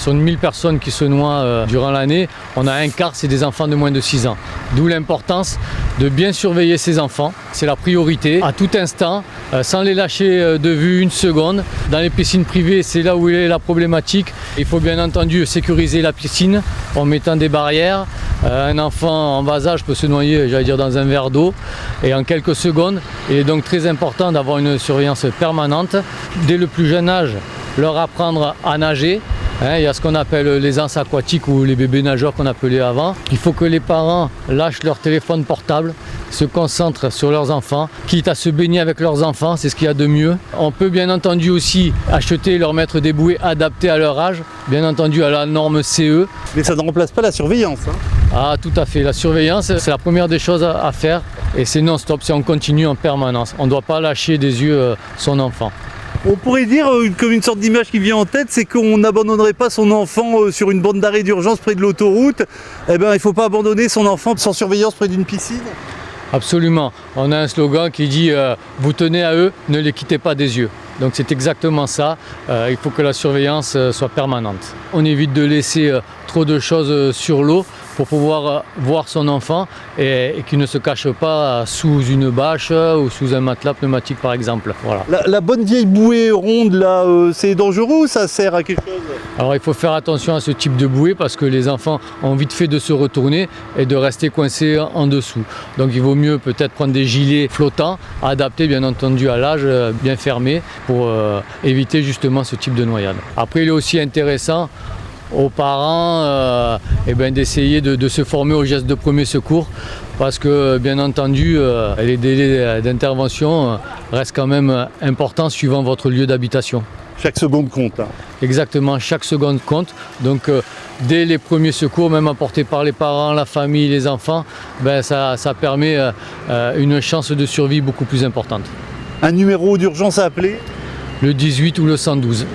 Sur 1000 personnes qui se noient durant l'année, on a un quart, c'est des enfants de moins de 6 ans. D'où l'importance de bien surveiller ces enfants. C'est la priorité à tout instant, sans les lâcher de vue une seconde. Dans les piscines privées, c'est là où est la problématique. Il faut bien entendu sécuriser la piscine en mettant des barrières. Un enfant en bas âge peut se noyer, j'allais dire, dans un verre d'eau et en quelques secondes. Il est donc très important d'avoir une surveillance permanente. Dès le plus jeune âge, leur apprendre à nager. Il y a ce qu'on appelle les anses aquatiques ou les bébés nageurs qu'on appelait avant. Il faut que les parents lâchent leur téléphone portable, se concentrent sur leurs enfants, quitte à se baigner avec leurs enfants, c'est ce qu'il y a de mieux. On peut bien entendu aussi acheter et leur mettre des bouées adaptées à leur âge, bien entendu à la norme CE. Mais ça ne remplace pas la surveillance. Ah, tout à fait. La surveillance, c'est la première des choses à faire et c'est non-stop, c'est on continue en permanence. On ne doit pas lâcher des yeux son enfant. On pourrait dire, comme une sorte d'image qui vient en tête, c'est qu'on n'abandonnerait pas son enfant sur une bande d'arrêt d'urgence près de l'autoroute. Eh bien, il ne faut pas abandonner son enfant sans surveillance près d'une piscine. Absolument. On a un slogan qui dit « Vous tenez à eux, ne les quittez pas des yeux ». Donc c'est exactement ça. Il faut que la surveillance soit permanente. On évite de laisser trop de choses sur l'eau pour pouvoir voir son enfant et qu'il ne se cache pas sous une bâche ou sous un matelas pneumatique par exemple. Voilà. La bonne vieille bouée ronde là, c'est dangereux ou ça sert à quelque chose? Alors il faut faire attention à ce type de bouée parce que les enfants ont vite fait de se retourner et de rester coincés en dessous. Donc il vaut mieux peut-être prendre des gilets flottants, adaptés bien entendu à l'âge, bien fermés pour éviter justement ce type de noyade. Après il est aussi intéressant aux parents d'essayer de se former aux gestes de premier secours parce que bien entendu les délais d'intervention restent quand même importants suivant votre lieu d'habitation. Chaque seconde compte. Exactement, chaque seconde compte. Donc dès les premiers secours, même apportés par les parents, la famille, les enfants, ça permet une chance de survie beaucoup plus importante. Un numéro d'urgence à appeler? Le 18 ou le 112.